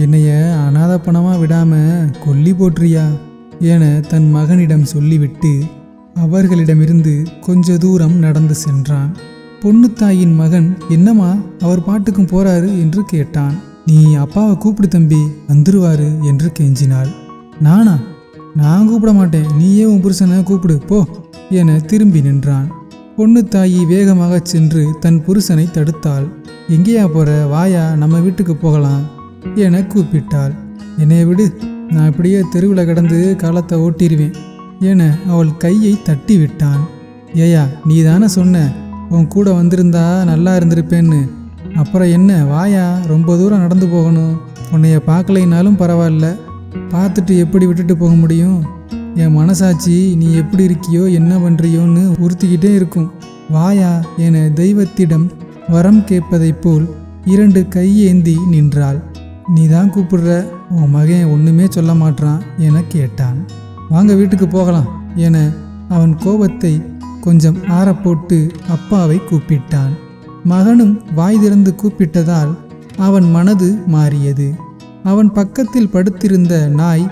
என்னைய அனாதப்பணமாக விடாமல் கொல்லி போட்டுறியா என தன் மகனிடம் சொல்லிவிட்டு அவர்களிடமிருந்து கொஞ்ச தூரம் நடந்து சென்றான். பொண்ணுத்தாயின் மகன் என்னம்மா அவர் பாட்டுக்கும் போறாரு என்று கேட்டான். நீ அப்பாவை கூப்பிடு தம்பி, வந்துருவாரு என்று கெஞ்சினாள். நானா? நான் கூப்பிட மாட்டேன், நீயே உன் புருஷனை கூப்பிடு போ என திரும்பி நின்றான். பொண்ணுத்தாயி வேகமாக சென்று தன் புருஷனை தடுத்தாள். எங்கேயா போற, வாயா நம்ம வீட்டுக்கு போகலாம் என கூப்பிட்டாள். என்னைய விடு, நான் இப்படியே தெருவில் கிடந்து காலத்தை ஓட்டிடுவேன் என அவள் கையை தட்டி விட்டான். ஏயா, நீ தானே சொன்ன உன் கூட வந்திருந்தா நல்லா இருந்திருப்பேன்னு. அப்புறம் என்ன, வாயா, ரொம்ப தூரம் நடந்து போகணும். உன்னைய பார்க்கலைனாலும் பரவாயில்ல, பார்த்துட்டு எப்படி விட்டுட்டு போக முடியும்? என் மனசாட்சி நீ எப்படி இருக்கியோ என்ன பண்ணுறியோன்னு உறுத்திக்கிட்டே இருக்கும். வாயா என தெய்வத்திடம் வரம் கேட்பதைப் போல் 2 கையேந்தி நின்றாள். நீ தான் கூப்பிடுற, உன் மகன் ஒன்றுமே சொல்ல மாட்டான் என கேட்டான். வாங்க வீட்டுக்கு போகலாம் என அவன் கோபத்தை கொஞ்சம் ஆறப்போட்டு அப்பாவை கூப்பிட்டான். மகனும் வாய் திறந்து கூப்பிட்டதால் அவன் மனது மாறியது. அவன் பக்கத்தில் படுத்திருந்த நாய்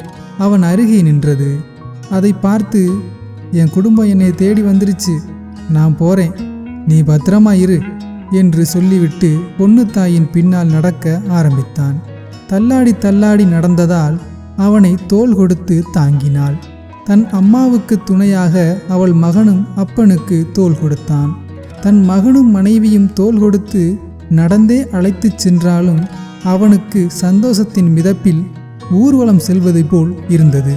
அவன் அருகே நின்றது. அதை பார்த்து, என் குடும்பம் என்னை தேடி வந்துருச்சு, நான் போறேன், நீ பத்திரமா இரு என்று சொல்லிவிட்டு பொண்ணுத்தாயின் பின்னால் நடக்க ஆரம்பித்தான். தள்ளாடி தள்ளாடி நடந்ததால் அவனை தோள் கொடுத்து தாங்கினாள். தன் அம்மாவுக்கு துணையாக அவள் மகனும் அப்பனுக்கு தோள் கொடுத்தான். தன் மகனும் மனைவியும் தோள் கொடுத்து நடந்தே அழைத்துச் சென்றாலும் அவனுக்கு சந்தோஷத்தின் மிதப்பில் ஊர்வலம் செல்வது போல் இருந்தது.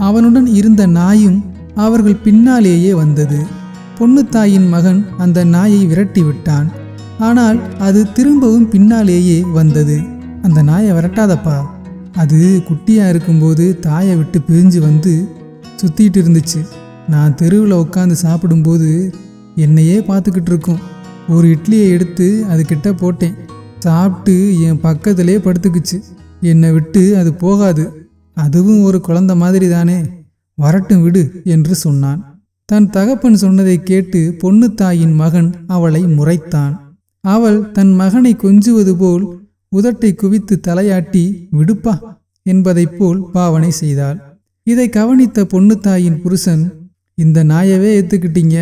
அவனுடன் இருந்த நாயும் அவர்கள் பின்னாலேயே வந்தது. பொண்ணுத்தாயின் மகன் அந்த நாயை விரட்டி விட்டான். ஆனால் அது திரும்பவும் பின்னாலேயே வந்தது. அந்த நாயை விரட்டாதப்பா, அது குட்டியாக இருக்கும்போது தாயை விட்டு பிரிஞ்சு வந்து சுற்றிட்டு இருந்துச்சு. நான் தெருவில் உட்காந்து சாப்பிடும்போது என்னையே பார்த்துக்கிட்டு இருக்கும். ஒரு இட்லியை எடுத்து அதுக்கிட்ட போட்டேன், சாப்பிட்டு என் பக்கத்திலே படுத்துக்குச்சு. என்னை விட்டு அது போகாது, அதுவும் ஒரு குழந்தை மாதிரி தானே, வரட்டும் விடு என்று சொன்னான். தன் தகப்பன் சொன்னதை கேட்டு பொண்ணுத்தாயின் மகன் அவளை முறைத்தான். அவள் தன் மகனை கொஞ்சுவது போல் உதட்டை குவித்து தலையாட்டி விடுப்பா என்பதைப் போல் பாவனை செய்தாள். இதை கவனித்த பொண்ணுத்தாயின் புருஷன், இந்த நாயவே ஏற்றுக்கிட்டீங்க,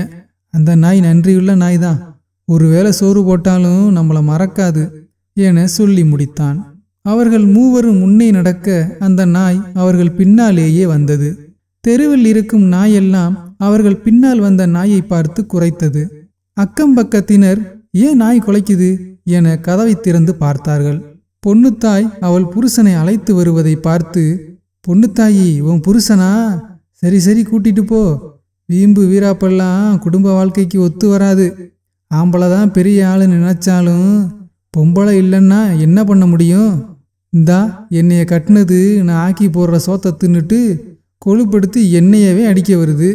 அந்த நாய் நன்றியுள்ள நாய் தான், ஒருவேளை சோறு போட்டாலும் நம்மளை மறக்காது என சொல்லி முடித்தான். அவர்கள் மூவரும் முன்னே நடக்க அந்த நாய் அவர்கள் பின்னாலேயே வந்தது. தெருவில் இருக்கும் நாயெல்லாம் அவர்கள் பின்னால் வந்த நாயை பார்த்து குரைத்தது. அக்கம் பக்கத்தினர் ஏன் நாய் குலைக்குது என கதவை திறந்து பார்த்தார்கள். பொண்ணுத்தாய் அவள் புருஷனை அழைத்து வருவதை பார்த்து, பொண்ணுத்தாயி உன் புருஷனா? சரி சரி கூட்டிட்டு போ, வீம்பு வீராப்பெல்லாம் குடும்ப வாழ்க்கைக்கு ஒத்து வராது. ஆம்பளை தான் பெரிய ஆளு நினைச்சாலும் பொம்பளை இல்லைன்னா என்ன பண்ண முடியும்? இந்தா என்னைய கட்டினது நான் ஆக்கி போடுற சோத்தை தின்னுட்டு கொழுப்படுத்தி எண்ணெயவே அடிக்க வருது.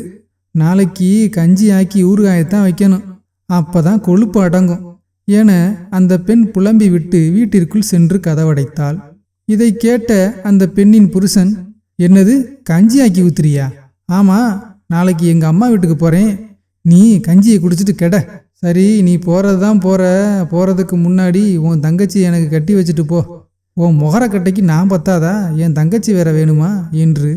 நாளைக்கு கஞ்சி ஆக்கி ஊறுகாயத்தான் வைக்கணும், அப்பதான் கொழுப்பு அடங்கும் என அந்த பெண் புலம்பி விட்டு வீட்டிற்குள் சென்று கதவடைத்தாள். இதை கேட்ட அந்த பெண்ணின் புருஷன், என்னது கஞ்சி ஆக்கி ஊத்துறியா? ஆமா, நாளைக்கு எங்க அம்மா வீட்டுக்கு போறேன், நீ கஞ்சியை குடிச்சிட்டு கெட. சரி, நீ போறது தான் போறதுக்கு முன்னாடி உன் தங்கச்சி எனக்கு கட்டி வச்சுட்டு போ. உன் முகரக்கட்டைக்கு நான் பத்தாதா, என் தங்கச்சி வேற வேணுமா என்று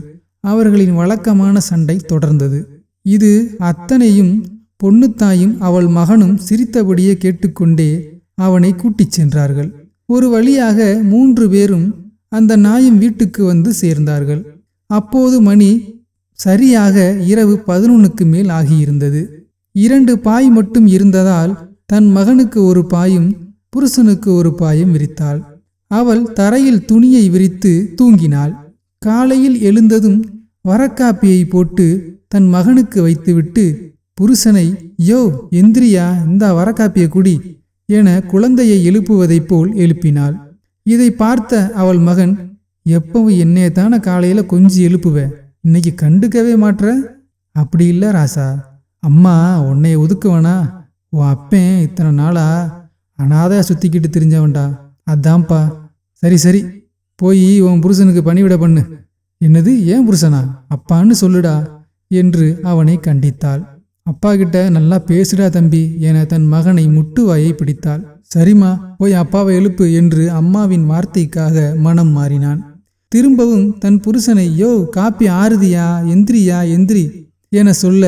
அவர்களின் வழக்கமான சண்டை தொடர்ந்தது. இது அத்தனையும் பொண்ணுத்தாயும் அவள் மகனும் சிரித்தபடியே கேட்டுக்கொண்டே அவனை கூட்டிச் சென்றார்கள். ஒரு வழியாக 3 பேரும் அந்த நாயும் வீட்டுக்கு வந்து சேர்ந்தார்கள். அப்போது மணி சரியாக இரவு 11க்கு மேல் ஆகியிருந்தது. 2 பாய் மட்டும் இருந்ததால் தன் மகனுக்கு ஒரு பாயும் புருஷனுக்கு ஒரு பாயும் விரித்தாள். அவள் தரையில் துணியை விரித்து தூங்கினாள். காலையில் எழுந்ததும் வரக்காப்பியை போட்டு தன் மகனுக்கு வைத்துவிட்டு புருஷனை, யோ எந்திரியா, இந்த வரக்காப்பியை குடி என குழந்தையை எழுப்புவதைப் போல் எழுப்பினாள். இதை பார்த்த அவள் மகன், எப்பவும் என்னையத்தான காலையில கொஞ்சி எழுப்புவ, இன்னைக்கு கண்டுக்கவே மாட்ற? அப்படி இல்லை ராசா, அம்மா உன்னைய ஒதுக்குவனா? உன் அப்பன் இத்தனை நாளா அனாதையா சுத்திக்கிட்டு திரிஞ்சவன்டா, அதான்ப்பா. சரி சரி, போய் உன் புருஷனுக்கு பணிவிட பண்ணு. என்னது, ஏன் புருஷனா? அப்பான்னு சொல்லுடா என்று அவனை கண்டித்தாள். அப்பா கிட்ட நல்லா பேசுடா தம்பி என தன் மகனை முட்டுவாயை பிடித்தாள். சரிம்மா, போய் அப்பாவை எழுப்பு என்று அம்மாவின் வார்த்தைக்காக மனம் மாறினான். திரும்பவும் தன் புருஷனை, யோ காப்பி ஆறுதியா, எந்திரியா எந்திரி என சொல்ல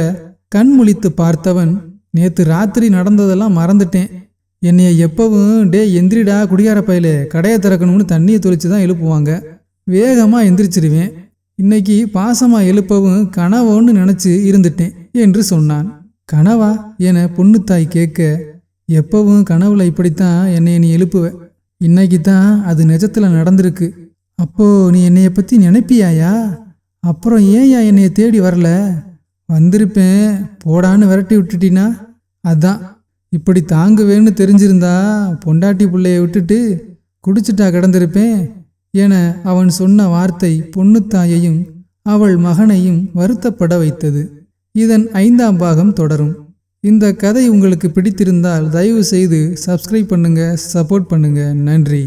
கண் முழித்து பார்த்தவன், நேத்து ராத்திரி நடந்ததெல்லாம் மறந்துட்டேன். என்னைய எப்பவும் டே எந்திரிடா குடிகார பையிலே, கடையை திறக்கணும்னு தண்ணியை தொளிச்சு தான் எழுப்புவாங்க. வேகமாக எந்திரிச்சிருவேன். இன்னைக்கு பாசமாக எழுப்பவும் கனவோன்னு நினச்சி இருந்துட்டேன் என்று சொன்னான். கனவா என பொண்ணுத்தாய் கேட்க, எப்பவும் கனவுல இப்படித்தான் என்னைய நீ எழுப்புவ. இன்னைக்கு தான் அது நிஜத்தில் நடந்திருக்கு. அப்போ நீ என்னைய பற்றி நினைப்பியாயா? அப்புறம் ஏன்யா என்னைய தேடி வரல? வந்திருப்பேன், போடான்னு விரட்டி விட்டுட்டினா? அதான். இப்படி தாங்குவேன்னு தெரிஞ்சிருந்தா பொண்டாட்டி பிள்ளைய விட்டுட்டு குடிச்சிட்டா கிடந்திருப்பேன் என அவன் சொன்ன வார்த்தை பொண்ணுத்தாயையும் அவள் மகனையும் வருத்தப்பட வைத்தது. இதன் 5ஆம் பாகம் தொடரும். இந்த கதை உங்களுக்கு பிடித்திருந்தால் தயவு செய்து சப்ஸ்கிரைப் பண்ணுங்க, சப்போர்ட் பண்ணுங்க. நன்றி.